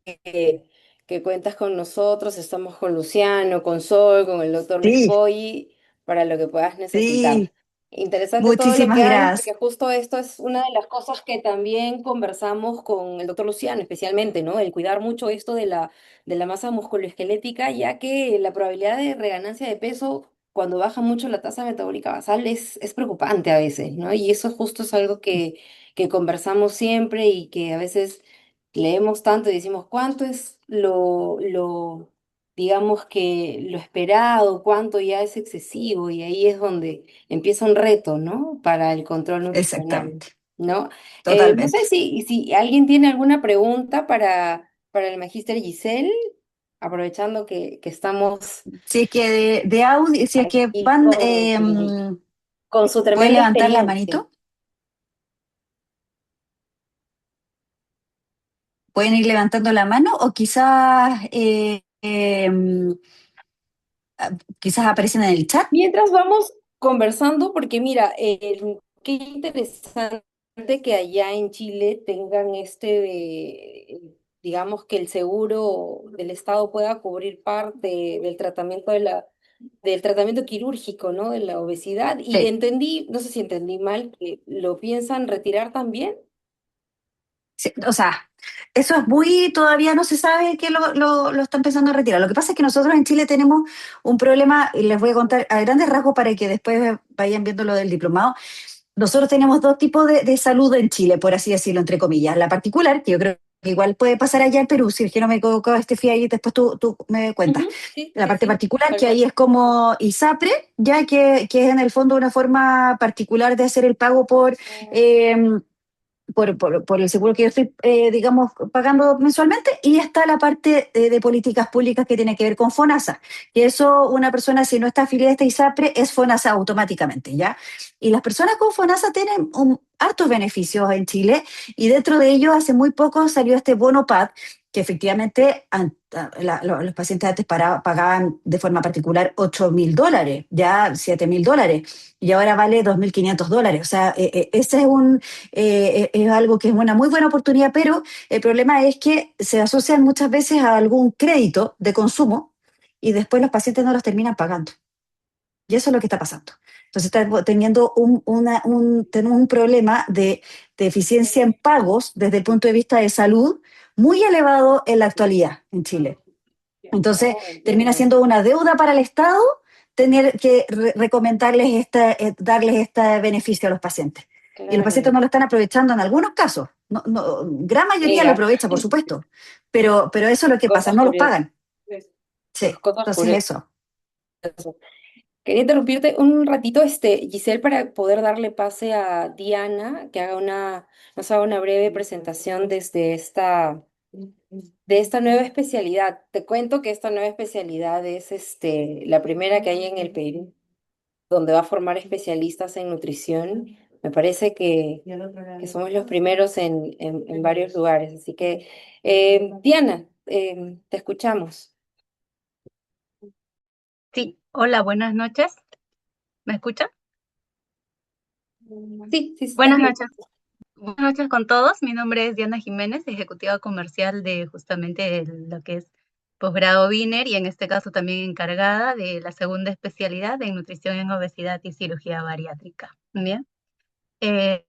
que cuentas con nosotros, estamos con Luciano, con Sol, con el doctor Luis Sí, Poggi, para lo que puedas necesitar. sí, Interesante todo lo muchísimas que hablas, gracias. porque justo esto es una de las cosas que también conversamos con el doctor Luciano, especialmente, ¿no? El cuidar mucho esto de la masa musculoesquelética, ya que la probabilidad de reganancia de peso cuando baja mucho la tasa metabólica basal es preocupante a veces, ¿no? Y eso justo es algo que conversamos siempre y que a veces leemos tanto y decimos, ¿cuánto es digamos que lo esperado, cuánto ya es excesivo? Y ahí es donde empieza un reto, ¿no? Para el control nutricional, Exactamente, ¿no? No sé totalmente. si alguien tiene alguna pregunta para el Magíster Giselle, aprovechando que estamos Si es que de audio, si es que aquí van, con su pueden tremenda levantar la experiencia. manito, pueden ir levantando la mano o quizás, quizás aparecen en el chat. Mientras vamos conversando, porque mira, qué interesante que allá en Chile tengan digamos que el seguro del Estado pueda cubrir parte del tratamiento del tratamiento quirúrgico, ¿no? De la obesidad. Y Sí, entendí, no sé si entendí mal, que lo piensan retirar también. sí, o sea, eso es muy, todavía no se sabe que lo están empezando a retirar. Lo que pasa es que nosotros en Chile tenemos un problema, y les voy a contar a grandes rasgos para que después vayan viendo lo del diplomado. Nosotros tenemos dos tipos de salud en Chile, por así decirlo, entre comillas. La particular, que yo creo que igual puede pasar allá en Perú, si es que no me equivoco, Estefi, ahí después tú me cuentas. Ujú, sí, La sí, parte sí, particular, tal que ahí cual. es como ISAPRE, ya que es en el fondo una forma particular de hacer el pago eh, por el seguro que yo estoy, digamos, pagando mensualmente, y está la parte de políticas públicas que tiene que ver con FONASA, que eso una persona si no está afiliada a esta ISAPRE es FONASA automáticamente, ¿ya? Y las personas con FONASA tienen hartos beneficios en Chile, y dentro de ellos hace muy poco salió este bono PAD, que efectivamente los pacientes antes pagaban de forma particular $8.000, ya $7.000, y ahora vale $2.500. O sea, ese es algo que es una muy buena oportunidad, pero el problema es que se asocian muchas veces a algún crédito de consumo y después los pacientes no los terminan pagando. Y eso es lo que está pasando. Entonces está teniendo tenemos un problema de eficiencia en pagos desde el punto de vista de salud muy elevado en la actualidad en Chile. Entonces Oh, termina entiendo. siendo una deuda para el Estado tener que recomendarles darles este beneficio a los pacientes. Y los pacientes Claro, no lo están aprovechando en algunos casos. Gran mayoría lo mira, aprovecha, por supuesto, pero eso es lo que pasa, cosas no los curiosas, pagan. Sí, cosas entonces curiosas. eso. Quería interrumpirte un ratito, Giselle, para poder darle pase a Diana, que nos haga una breve presentación de esta nueva especialidad. Te cuento que esta nueva especialidad es la primera que hay en el Perú, donde va a formar especialistas en nutrición. Me parece que somos los primeros en varios lugares. Así que, Diana, te escuchamos. Sí, hola, buenas noches. ¿Me escuchan? Sí, sí, Buenas bien. noches. Buenas noches con todos. Mi nombre es Diana Jiménez, ejecutiva comercial de justamente lo que es posgrado Wiener y en este caso también encargada de la segunda especialidad en nutrición en obesidad y cirugía bariátrica. Bien. Eh,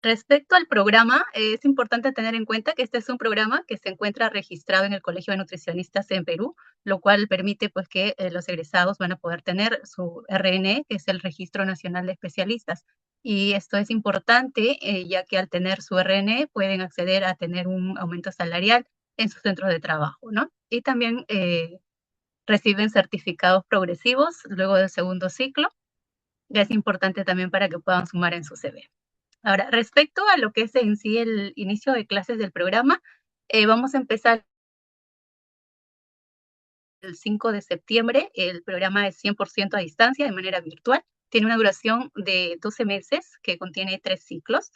Respecto al programa, es importante tener en cuenta que este es un programa que se encuentra registrado en el Colegio de Nutricionistas en Perú, lo cual permite pues que los egresados van a poder tener su RNE, que es el Registro Nacional de Especialistas. Y esto es importante, ya que al tener su RNE pueden acceder a tener un aumento salarial en sus centros de trabajo, ¿no? Y también reciben certificados progresivos luego del segundo ciclo, y es importante también para que puedan sumar en su CV. Ahora, respecto a lo que es en sí el inicio de clases del programa, vamos a empezar el 5 de septiembre. El programa es 100% a distancia, de manera virtual. Tiene una duración de 12 meses que contiene 3 ciclos.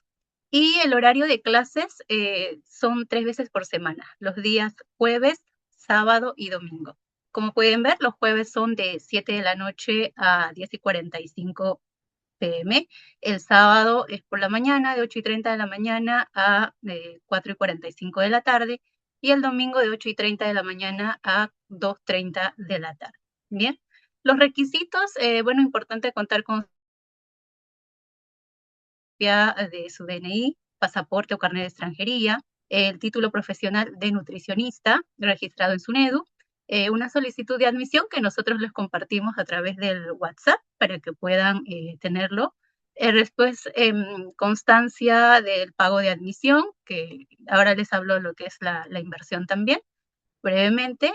Y el horario de clases son 3 veces por semana, los días jueves, sábado y domingo. Como pueden ver, los jueves son de 7 de la noche a 10:45 PM. El sábado es por la mañana, de 8:30 de la mañana a 4:45 de la tarde. Y el domingo de 8:30 de la mañana a 2:30 de la tarde. Bien. Los requisitos, bueno, importante contar con copia de su DNI, pasaporte o carnet de extranjería, el título profesional de nutricionista registrado en SUNEDU, una solicitud de admisión que nosotros les compartimos a través del WhatsApp para que puedan tenerlo. Después, constancia del pago de admisión, que ahora les hablo de lo que es la inversión también, brevemente.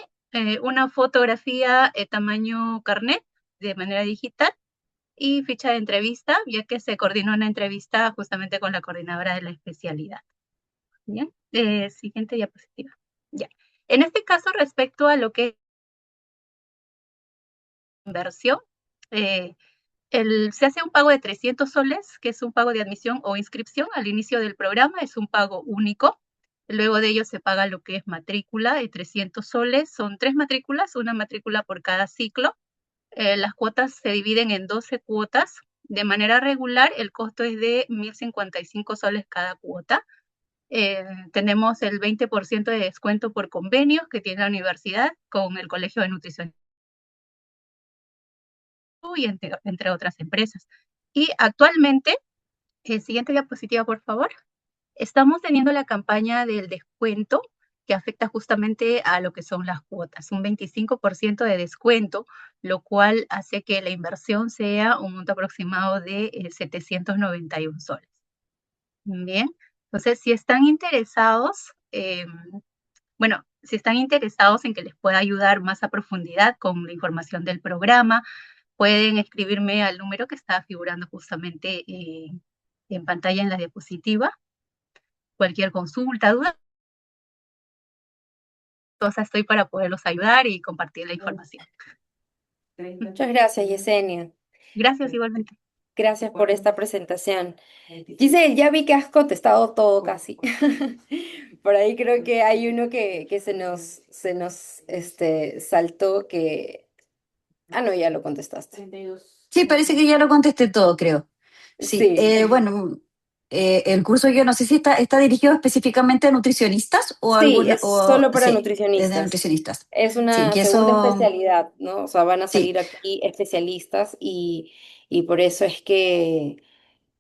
Una fotografía tamaño carnet de manera digital y ficha de entrevista, ya que se coordinó una entrevista justamente con la coordinadora de la especialidad. Bien, siguiente diapositiva. Ya. En este caso, respecto a lo que es inversión, eh, se hace un pago de 300 soles, que es un pago de admisión o inscripción al inicio del programa, es un pago único. Luego de ello se paga lo que es matrícula de 300 soles, son 3 matrículas, una matrícula por cada ciclo. Las cuotas se dividen en 12 cuotas. De manera regular, el costo es de 1.055 soles cada cuota. Tenemos el 20% de descuento por convenios que tiene la universidad con el Colegio de Nutrición y entre otras empresas. Y actualmente, siguiente diapositiva, por favor. Estamos teniendo la campaña del descuento que afecta justamente a lo que son las cuotas, un 25% de descuento, lo cual hace que la inversión sea un monto aproximado de 791 soles. Bien, entonces si están interesados, bueno, si están interesados en que les pueda ayudar más a profundidad con la información del programa, pueden escribirme al número que está figurando justamente en pantalla en la diapositiva. Cualquier consulta, duda, estoy para poderlos ayudar y compartir la información. Muchas gracias, Yesenia. Gracias igualmente. Gracias por esta presentación. Giselle, ya vi que has contestado todo casi. Por ahí creo que hay uno que se nos saltó que... Ah, no, ya lo contestaste. Sí, parece que ya lo contesté todo, creo. Sí, Sí, bueno, el curso yo no sé si está dirigido específicamente a nutricionistas o sí, algún, es o solo para sí, es de nutricionistas. nutricionistas. Es Sí, una que segunda eso, especialidad, ¿no? O sea, van a sí. salir aquí especialistas y por eso es que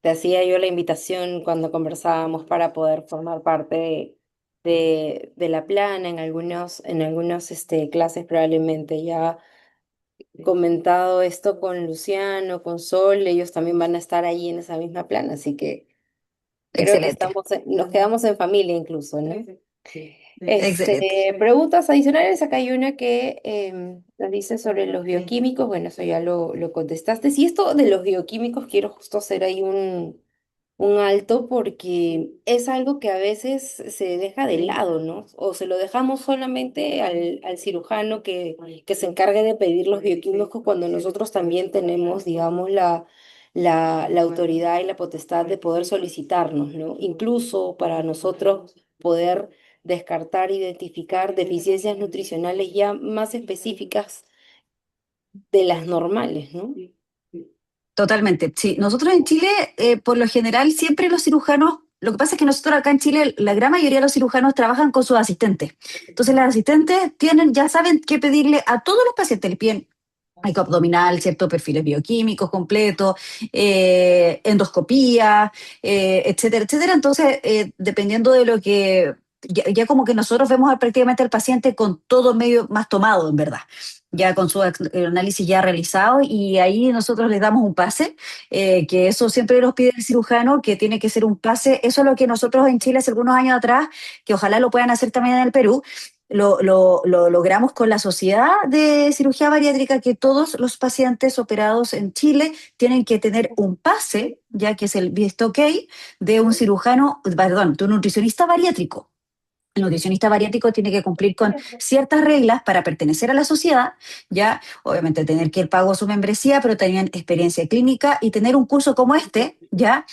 te hacía yo la invitación cuando conversábamos para poder formar parte de la plana en algunos clases probablemente ya. comentado esto con Luciano, con Sol, ellos también van a estar ahí en esa misma plana, así que creo que Excelente, nos quedamos en familia incluso, ¿no? excelente. Preguntas adicionales, acá hay una que nos dice sobre los bioquímicos, bueno, eso ya lo contestaste. Si esto de los bioquímicos, quiero justo hacer ahí un alto porque es algo que a veces se deja de lado, ¿no? O se lo dejamos solamente al cirujano que se encargue de pedir los bioquímicos cuando nosotros también tenemos, digamos, la autoridad y la potestad de poder solicitarnos, ¿no? Incluso para nosotros poder descartar, identificar deficiencias nutricionales ya más específicas de las normales, ¿no? Totalmente. Sí, nosotros en Chile, por lo general, siempre los cirujanos, lo que pasa es que nosotros acá en Chile, la gran mayoría de los cirujanos trabajan con sus asistentes. Entonces, las asistentes tienen, ya saben qué pedirle a todos los pacientes, le piden eco abdominal, ¿cierto? Perfiles bioquímicos completos, endoscopía, etcétera, etcétera. Entonces, dependiendo de lo que, ya como que nosotros vemos prácticamente al paciente con todo medio más tomado, en verdad, ya con su análisis ya realizado y ahí nosotros les damos un pase, que eso siempre nos pide el cirujano, que tiene que ser un pase. Eso es lo que nosotros en Chile hace algunos años atrás, que ojalá lo puedan hacer también en el Perú, lo logramos con la Sociedad de Cirugía Bariátrica, que todos los pacientes operados en Chile tienen que tener un pase, ya que es el visto ok, de un cirujano, perdón, de un nutricionista bariátrico. El nutricionista bariátrico tiene que cumplir con ciertas reglas para pertenecer a la sociedad, ya, obviamente tener que ir pago a su membresía, pero también experiencia clínica y tener un curso como este, ya,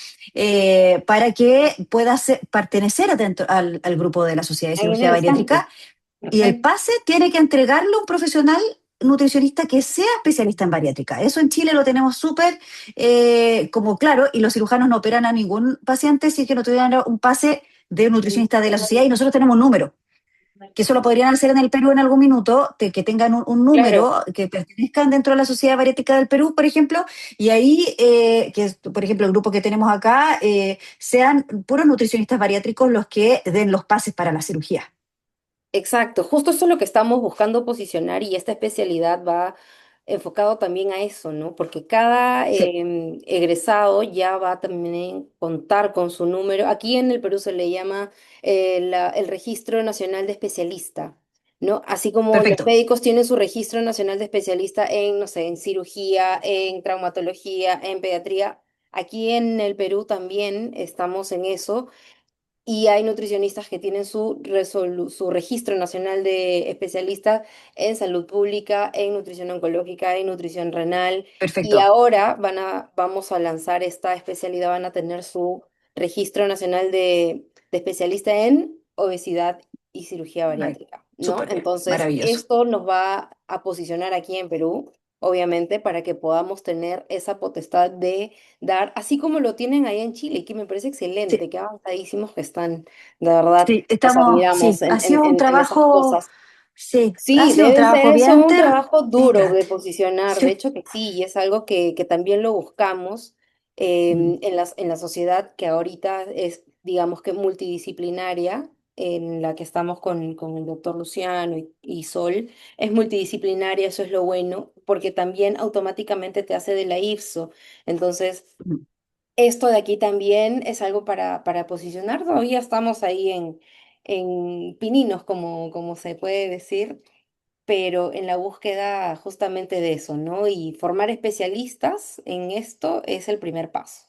para que pueda pertenecer al grupo de la Sociedad de Qué Cirugía interesante. Bariátrica, y el Perfecto. pase tiene que entregarlo un profesional nutricionista que sea especialista en bariátrica. Eso en Chile lo tenemos súper como claro, y los cirujanos no operan a ningún paciente si es que no tuvieran un pase de nutricionista de la sociedad, y nosotros tenemos un número, que eso lo podrían hacer en el Perú en algún minuto, que tengan un Claro, número, que pertenezcan dentro de la Sociedad Bariátrica del Perú, por ejemplo, y ahí, que es, por ejemplo, el grupo que tenemos acá, sean puros nutricionistas bariátricos los que den los pases para la cirugía. exacto. Justo eso es lo que estamos buscando posicionar y esta especialidad va enfocado también a eso, ¿no? Porque cada Sí, egresado ya va también a contar con su número. Aquí en el Perú se le llama el Registro Nacional de Especialista, ¿no? Así como los perfecto. médicos tienen su Registro Nacional de Especialista en, no sé, en cirugía, en traumatología, en pediatría. Aquí en el Perú también estamos en eso. Y hay nutricionistas que tienen su registro nacional de especialistas en salud pública, en nutrición oncológica, en nutrición renal. Y Perfecto. ahora vamos a lanzar esta especialidad, van a tener su registro nacional de especialista en obesidad y cirugía Ay, bariátrica, ¿no? súper bien, Entonces, maravilloso. esto nos va a posicionar aquí en Perú, obviamente, para que podamos tener esa potestad de dar, así como lo tienen ahí en Chile, que me parece Sí, excelente, qué avanzadísimos que están, de verdad, sí, los estamos, admiramos sí, ha sido un en esas trabajo, cosas. sí, ha Sí, sido un debe trabajo ser eso bien un trabajo duro de grande. posicionar, de Sí. hecho que sí, y es algo que también lo buscamos Mm, en la sociedad que ahorita es, digamos que multidisciplinaria, en la que estamos con el doctor Luciano y Sol, es multidisciplinaria, eso es lo bueno, porque también automáticamente te hace de la IFSO. Entonces, mm. esto de aquí también es algo para posicionar. Todavía estamos ahí en pininos, como se puede decir, pero en la búsqueda justamente de eso, ¿no? Y formar especialistas en esto es el primer paso,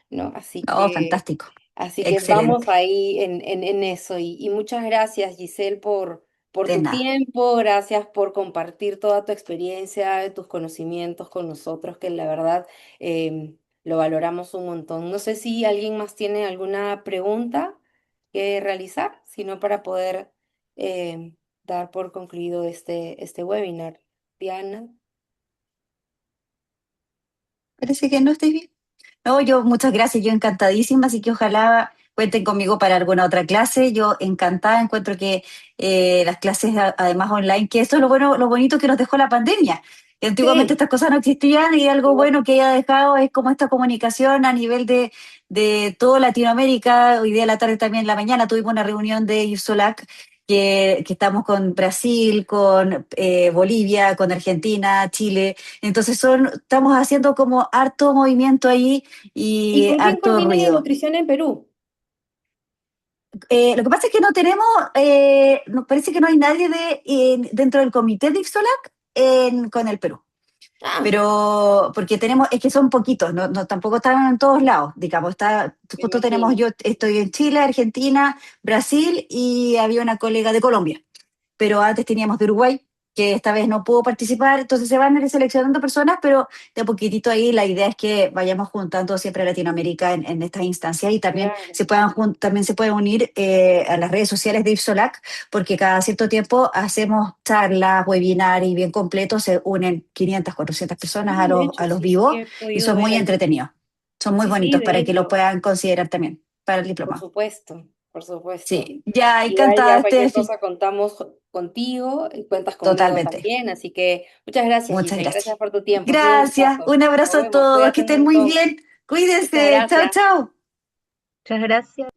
¿no? Oh, fantástico, Así que vamos excelente. ahí en eso. Y muchas gracias, Giselle, por De tu nada. tiempo, gracias por compartir toda tu experiencia, tus conocimientos con nosotros, que la verdad lo valoramos un montón. No sé si alguien más tiene alguna pregunta que realizar, sino para poder dar por concluido este webinar. Diana. Parece que no estáis bien. No, yo muchas gracias, yo encantadísima, así que ojalá cuenten conmigo para alguna otra clase. Yo encantada, encuentro que las clases además online, que eso es lo bueno, lo bonito que nos dejó la pandemia. Que antiguamente Sí, estas cosas no existían y algo no, bueno que haya dejado es como esta comunicación a nivel de toda Latinoamérica. Hoy día en la tarde también en la mañana tuvimos una reunión de IFSOLAC que estamos con Brasil, con Bolivia, con Argentina, Chile. Entonces estamos haciendo como harto movimiento ahí ¿Y y con quién harto coordinas de ruido. nutrición en Perú? Lo que pasa es que no tenemos, parece que no hay nadie dentro del comité de IFSOLAC con el Perú. Ah, Pero porque tenemos, es que son poquitos, tampoco están en todos lados, digamos, me justo tenemos, imagino. yo estoy en Chile, Argentina, Brasil y había una colega de Colombia, pero antes teníamos de Uruguay, que esta vez no pudo participar, entonces se van a ir seleccionando personas, pero de a poquitito ahí la idea es que vayamos juntando siempre a Latinoamérica en estas instancias y también Claro. también se pueden unir a las redes sociales de IFSOLAC, porque cada cierto tiempo hacemos charlas, webinars y bien completos, se unen 500, 400 personas Sí, de a hecho, los sí, sí, vivos he y podido son ver muy ahí. entretenidos, son muy Sí, sí, bonitos de para que lo hecho, puedan considerar también para el por diplomado. supuesto, por supuesto. Sí, ya Igual encantada, ya cualquier Steffi, cosa contamos contigo y cuentas conmigo totalmente. también, así que muchas gracias, Muchas Giselle, gracias. gracias por tu tiempo, ha sido un Gracias, gustazo. un Nos abrazo a vemos, todos, que cuídate un estén muy montón. bien. Muchas Cuídense, chao, gracias. chao. Muchas gracias.